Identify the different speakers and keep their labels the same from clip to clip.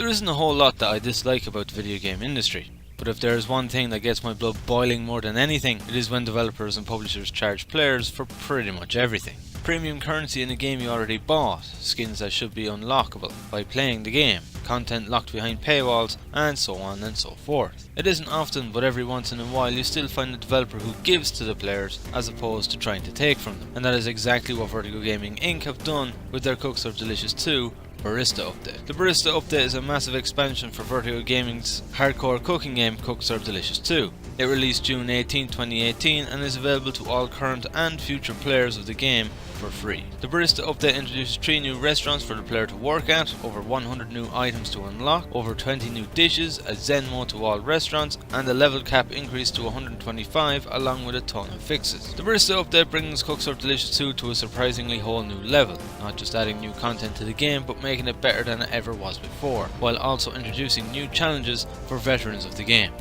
Speaker 1: There isn't a whole lot that I dislike about the video game industry, but if there is one thing that gets my blood boiling more than anything, it is when developers and publishers charge players for pretty much everything. Premium currency in a game you already bought, skins that should be unlockable by playing the game, content locked behind paywalls, and so on and so forth. It isn't often, but every once in a while you still find a developer who gives to the players as opposed to trying to take from them, and that is exactly what Vertigo Gaming Inc. have done with their Cooks Are Delicious 2 Barista update. The Barista update is a massive expansion for Vertigo Gaming's hardcore cooking game Cooks Are Delicious 2. It released June 18, 2018 and is available to all current and future players of the game for free. The Barista update introduces 3 new restaurants for the player to work at, over 100 new items to unlock, over 20 new dishes, a Zen mode to all restaurants, and a level cap increase to 125 along with a ton of fixes. The Barista update brings Cooks Are Delicious 2 to a surprisingly whole new level, not just adding new content to the game but making it better than it ever was before, while also introducing new challenges for veterans of the game.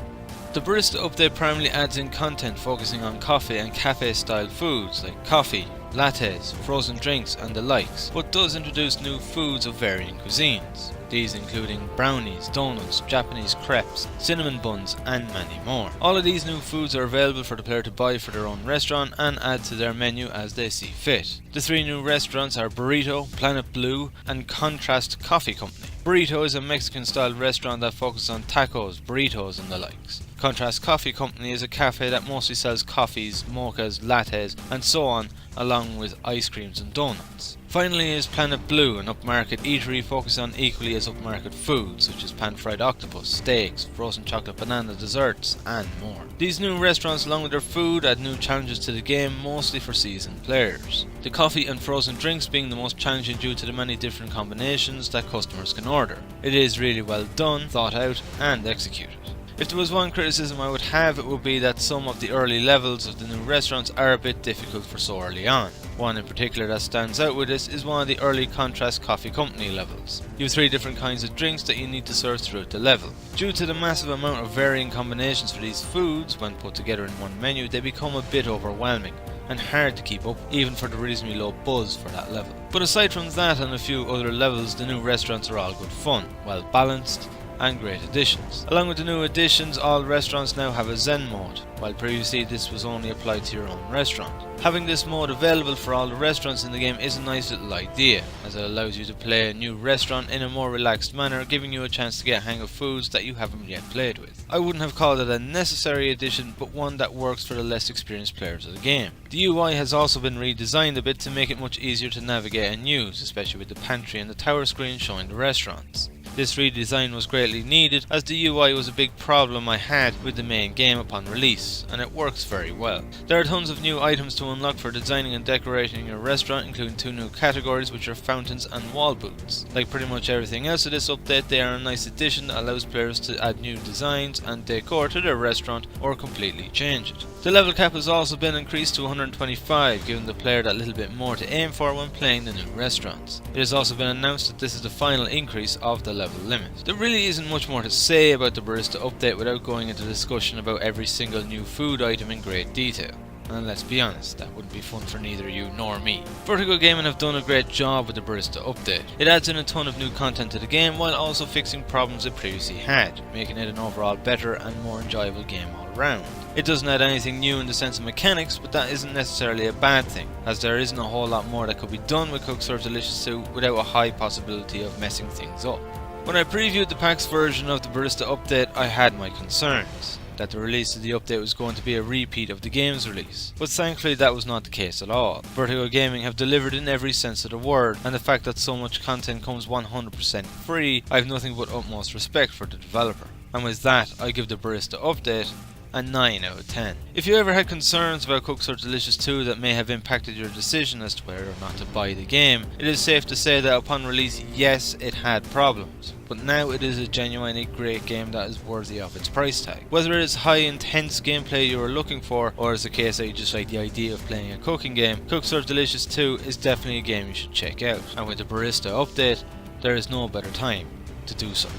Speaker 1: The Barista update primarily adds in content focusing on coffee and cafe style foods like coffee, lattes, frozen drinks and the likes, but does introduce new foods of varying cuisines, these including brownies, donuts, Japanese crepes, cinnamon buns and many more. All of these new foods are available for the player to buy for their own restaurant and add to their menu as they see fit. The 3 new restaurants are Burrito, Planet Blue and Contrast Coffee Company. Burrito is a Mexican style restaurant that focuses on tacos, burritos and the likes. Contrast Coffee Company is a cafe that mostly sells coffees, mochas, lattes and so on, along with ice creams and donuts. Finally is Planet Blue, an upmarket eatery focused on equally as upmarket foods such as pan-fried octopus, steaks, frozen chocolate banana desserts and more. These new restaurants along with their food add new challenges to the game, mostly for seasoned players. The coffee and frozen drinks being the most challenging due to the many different combinations that customers can order. It is really well done, thought out and executed. If there was one criticism I would have, it would be that some of the early levels of the new restaurants are a bit difficult for so early on. One in particular that stands out with this is one of the early Contrast Coffee Company levels. You have 3 different kinds of drinks that you need to serve throughout the level. Due to the massive amount of varying combinations for these foods, when put together in one menu, they become a bit overwhelming and hard to keep up, even for the reasonably low buzz for that level. But aside from that and a few other levels, the new restaurants are all good fun, well balanced and great additions. Along with the new additions, all restaurants now have a Zen mode, while previously this was only applied to your own restaurant. Having this mode available for all the restaurants in the game is a nice little idea, as it allows you to play a new restaurant in a more relaxed manner, giving you a chance to get a hang of foods that you haven't yet played with. I wouldn't have called it a necessary addition, but one that works for the less experienced players of the game. The UI has also been redesigned a bit to make it much easier to navigate and use, especially with the pantry and the tower screen showing the restaurants. This redesign was greatly needed, as the UI was a big problem I had with the main game upon release, and it works very well. There are tons of new items to unlock for designing and decorating your restaurant, including 2 new categories which are fountains and wall booths. Like pretty much everything else of this update, they are a nice addition that allows players to add new designs and decor to their restaurant or completely change it. The level cap has also been increased to 125, giving the player that little bit more to aim for when playing the new restaurants. It has also been announced that this is the final increase of the level limit. There really isn't much more to say about the Barista update without going into discussion about every single new food item in great detail. And let's be honest, that wouldn't be fun for neither you nor me. Vertigo Gaming have done a great job with the Barista update. It adds in a ton of new content to the game while also fixing problems it previously had, making it an overall better and more enjoyable game all around. It doesn't add anything new in the sense of mechanics, but that isn't necessarily a bad thing, as there isn't a whole lot more that could be done with Cooks Are Delicious 2 without a high possibility of messing things up. When I previewed the PAX version of the Barista update, I had my concerns that the release of the update was going to be a repeat of the game's release, but thankfully that was not the case at all. Vertigo Gaming have delivered in every sense of the word, and the fact that so much content comes 100% free, I have nothing but utmost respect for the developer. And with that, I give the Barista update a 9 out of 10. If you ever had concerns about Cooks Are Delicious 2 that may have impacted your decision as to whether or not to buy the game, it is safe to say that upon release, yes, it had problems, but now it is a genuinely great game that is worthy of its price tag. Whether it is high intense gameplay you are looking for, or is the case that you just like the idea of playing a cooking game, Cooks Are Delicious 2 is definitely a game you should check out, and with the Barista update, there is no better time to do so.